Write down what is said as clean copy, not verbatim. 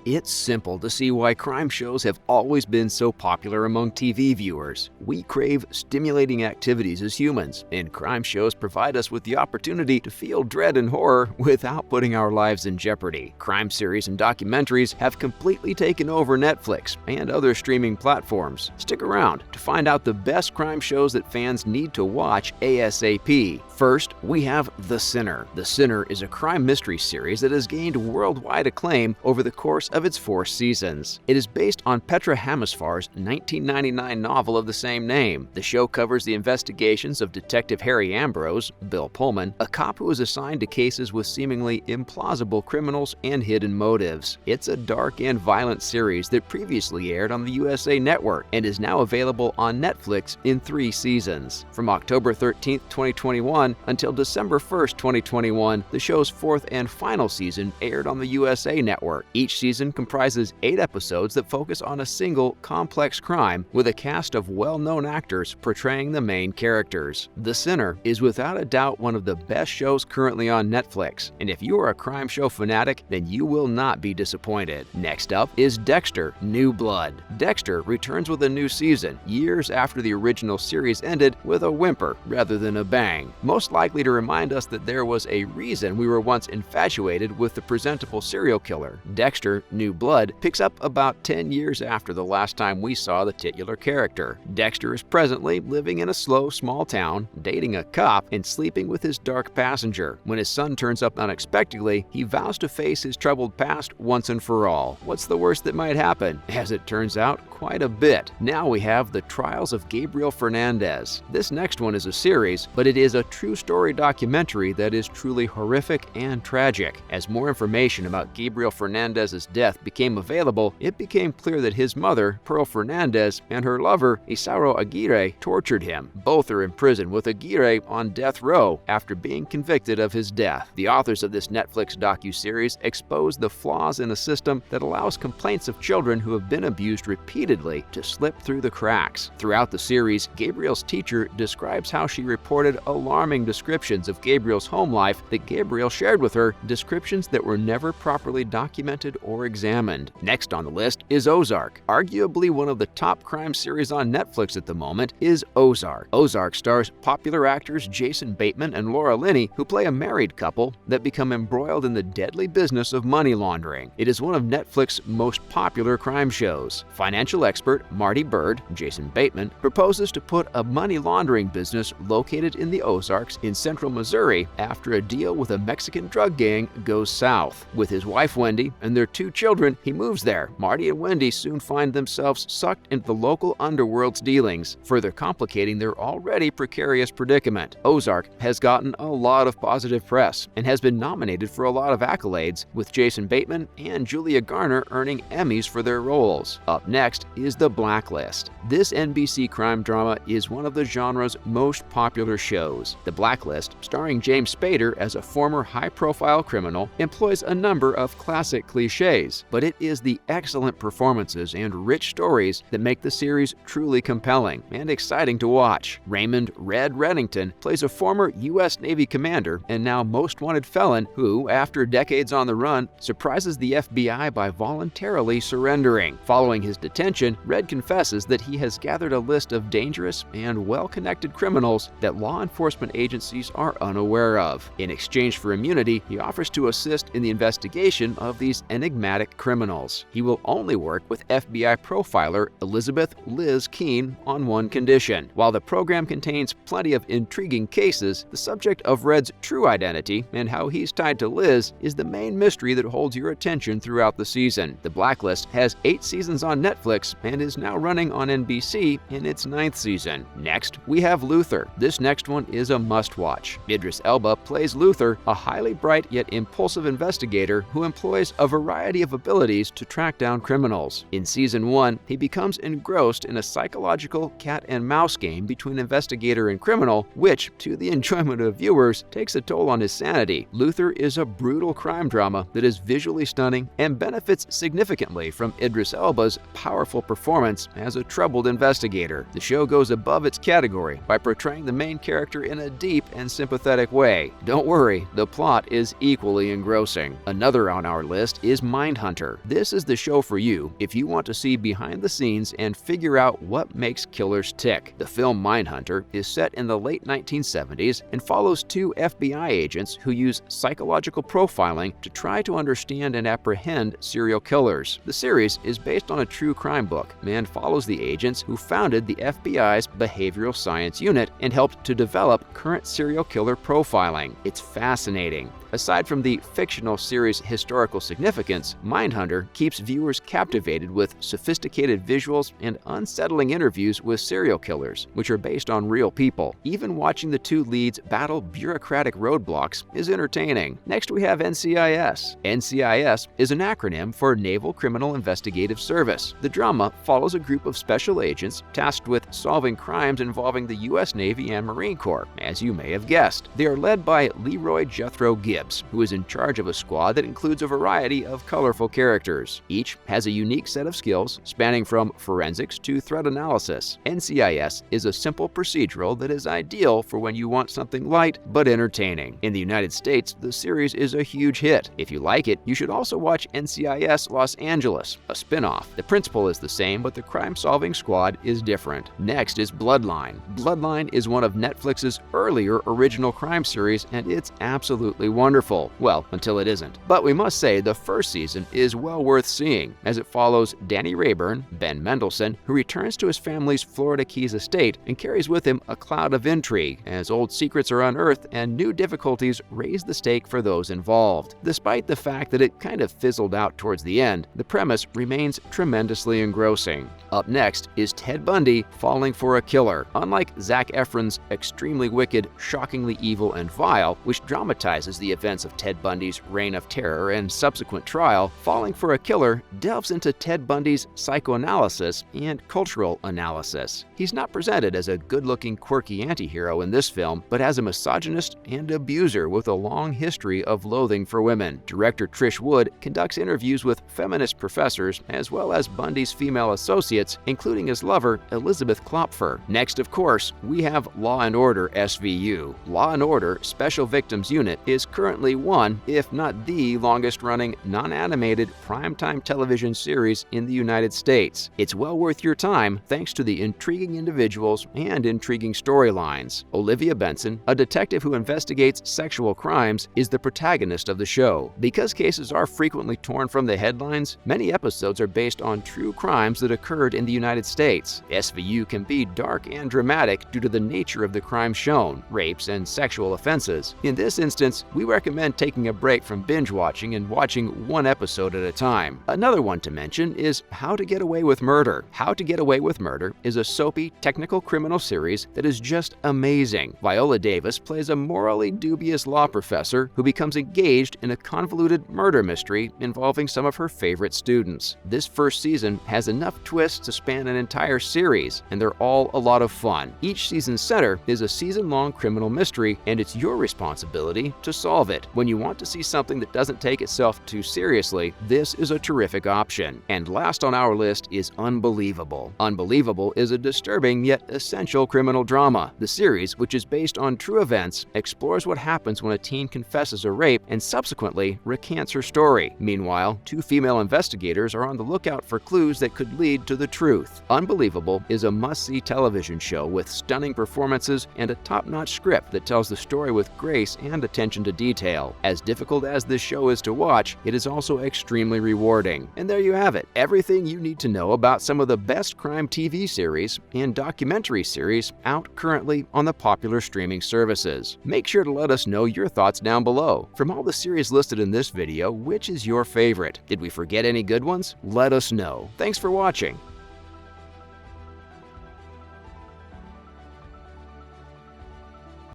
It's simple to see why crime shows have always been so popular among TV viewers. We crave stimulating activities as humans, and crime shows provide us with the opportunity to feel dread and horror without putting our lives in jeopardy. Crime series and documentaries have completely taken over Netflix and other streaming platforms. Stick around to find out the best crime shows that fans need to watch ASAP. First, we have The Sinner. The Sinner is a crime mystery series that has gained worldwide acclaim over the course of its 4 seasons. It is based on Petra Hamusfar's 1999 novel of the same name. The show covers the investigations of Detective Harry Ambrose, Bill Pullman, a cop who is assigned to cases with seemingly implausible criminals and hidden motives. It's a dark and violent series that previously aired on the USA Network and is now available on Netflix in 3 seasons. From October 13, 2021 until December 1, 2021, the show's 4th and final season aired on the USA Network. Each season comprises 8 episodes that focus on a single complex crime with a cast of well-known actors portraying the main characters. The Sinner is without a doubt one of the best shows currently on Netflix, and if you are a crime show fanatic, then you will not be disappointed. Next up is Dexter: New Blood. Dexter returns with a new season, years after the original series ended with a whimper rather than a bang, most likely to remind us that there was a reason we were once infatuated with the presentable serial killer. Dexter: New Blood picks up about 10 years after the last time we saw the titular character. Dexter is presently living in a slow, small town, dating a cop, and sleeping with his dark passenger. When his son turns up unexpectedly, he vows to face his troubled past once and for all. What's the worst that might happen? As it turns out, quite a bit. Now we have The Trials of Gabriel Fernandez. This next one is a series, but it is a true story documentary that is truly horrific and tragic. As more information about Gabriel Fernandez's death became available, it became clear that his mother, Pearl Fernandez, and her lover, Isauro Aguirre, tortured him. Both are in prison, with Aguirre on death row after being convicted of his death. The authors of this Netflix docuseries expose the flaws in a system that allows complaints of children who have been abused repeatedly to slip through the cracks. Throughout the series, Gabriel's teacher describes how she reported alarming descriptions of Gabriel's home life that Gabriel shared with her, descriptions that were never properly documented or examined. Next on the list is Ozark. Arguably one of the top crime series on Netflix at the moment is Ozark. Ozark stars popular actors Jason Bateman and Laura Linney, who play a married couple that become embroiled in the deadly business of money laundering. It is one of Netflix's most popular crime shows. Financial expert Marty Bird, Jason Bateman, proposes to put a money laundering business located in the Ozarks in central Missouri after a deal with a Mexican drug gang goes south. With his wife Wendy and their 2 children, he moves there. Marty and Wendy soon find themselves sucked into the local underworld's dealings, further complicating their already precarious predicament. Ozark has gotten a lot of positive press and has been nominated for a lot of accolades, with Jason Bateman and Julia Garner earning Emmys for their roles. Up next is The Blacklist. This NBC crime drama is one of the genre's most popular shows. The Blacklist, starring James Spader as a former high-profile criminal, employs a number of classic cliches, but it is the excellent performances and rich stories that make the series truly compelling and exciting to watch. Raymond "Red" Reddington plays a former U.S. Navy commander and now most wanted felon who, after decades on the run, surprises the FBI by voluntarily surrendering. Following his detention, Red confesses that he has gathered a list of dangerous and well-connected criminals that law enforcement agencies are unaware of. In exchange for immunity, he offers to assist in the investigation of these enigmatic criminals. He will only work with FBI profiler Elizabeth "Liz" Keene on one condition. While the program contains plenty of intriguing cases, the subject of Red's true identity and how he's tied to Liz is the main mystery that holds your attention throughout the season. The Blacklist has 8 seasons on Netflix and is now running on NBC in its 9th season. Next, we have Luther. This next one is a must-watch. Idris Elba plays Luther, a highly bright yet impulsive investigator who employs a variety of abilities to track down criminals. In Season 1, he becomes engrossed in a psychological cat-and-mouse game between investigator and criminal, which, to the enjoyment of viewers, takes a toll on his sanity. Luther is a brutal crime drama that is visually stunning and benefits significantly from Idris Elba's powerful performance as a troubled investigator. The show goes above its category by portraying the main character in a deep and sympathetic way. Don't worry, the plot is equally engrossing. Another on our list is Mind Mindhunter. This is the show for you if you want to see behind the scenes and figure out what makes killers tick. The film Mindhunter is set in the late 1970s and follows two FBI agents who use psychological profiling to try to understand and apprehend serial killers. The series is based on a true crime book and follows the agents who founded the FBI's Behavioral Science Unit and helped to develop current serial killer profiling. It's fascinating. Aside from the fictional series' historical significance, Mindhunter keeps viewers captivated with sophisticated visuals and unsettling interviews with serial killers, which are based on real people. Even watching the two leads battle bureaucratic roadblocks is entertaining. Next, we have NCIS. NCIS is an acronym for Naval Criminal Investigative Service. The drama follows a group of special agents tasked with solving crimes involving the U.S. Navy and Marine Corps, as you may have guessed. They are led by Leroy Jethro Gibbs, who is in charge of a squad that includes a variety of colorful characters. Each has a unique set of skills spanning from forensics to threat analysis. NCIS is a simple procedural that is ideal for when you want something light but entertaining. In the United States, the series is a huge hit. If you like it, you should also watch NCIS Los Angeles, a spin-off. The principle is the same, but the crime-solving squad is different. Next is Bloodline. Bloodline is one of Netflix's earlier original crime series, and it's absolutely wonderful. Well, until it isn't. But we must say the first season is well worth seeing, as it follows Danny Rayburn, Ben Mendelsohn, who returns to his family's Florida Keys estate and carries with him a cloud of intrigue, as old secrets are unearthed and new difficulties raise the stake for those involved. Despite the fact that it kind of fizzled out towards the end, the premise remains tremendously engrossing. Up next is Ted Bundy falling for a killer. Unlike Zac Efron's extremely wicked, shockingly evil and vile, which dramatizes the events of Ted Bundy's reign of terror and subsequent trial, Falling for a Killer delves into Ted Bundy's psychoanalysis and cultural analysis. He's not presented as a good-looking, quirky anti-hero in this film, but as a misogynist and abuser with a long history of loathing for women. Director Trish Wood conducts interviews with feminist professors as well as Bundy's female associates, including his lover, Elizabeth Klopfer. Next, of course, we have Law & Order SVU. Law & Order Special Victims Unit is currently one, if not the longest-running non-animated primetime television series in the United States. It's well worth your time thanks to the intriguing individuals and intriguing storylines. Olivia Benson, a detective who investigates sexual crimes, is the protagonist of the show. Because cases are frequently torn from the headlines, many episodes are based on true crimes that occurred in the United States. SVU can be dark and dramatic due to the nature of the crimes shown, rapes and sexual offenses. In this instance, we recommend taking a break from binge watching and watching one episode at a time. Another one to mention is How to Get Away with Murder. How to Get Away with Murder is a soapy, technical criminal series that is just amazing. Viola Davis plays a morally dubious law professor who becomes engaged in a convoluted murder mystery involving some of her favorite students. This first season has enough twists to span an entire series, and they're all a lot of fun. Each season's center is a season-long criminal mystery, and it's your responsibility to solve it. When you want to see something that doesn't take itself too seriously, this is a terrific option. And last on our list is Unbelievable. Unbelievable is a disturbing yet essential criminal drama. The series, which is based on true events, explores what happens when a teen confesses a rape and subsequently recants her story. Meanwhile, two female investigators are on the lookout for clues that could lead to the truth. Unbelievable is a must-see television show with stunning performances and a top-notch script that tells the story with grace and attention to detail. As difficult as this show is to watch, it is also extremely rewarding. And there you have it, everything you need to know about some of the best crime TV series and documentary series out currently on the popular streaming services. Make sure to let us know your thoughts down below. From all the series listed in this video, which is your favorite? Did we forget any good ones? Let us know. Thanks for watching.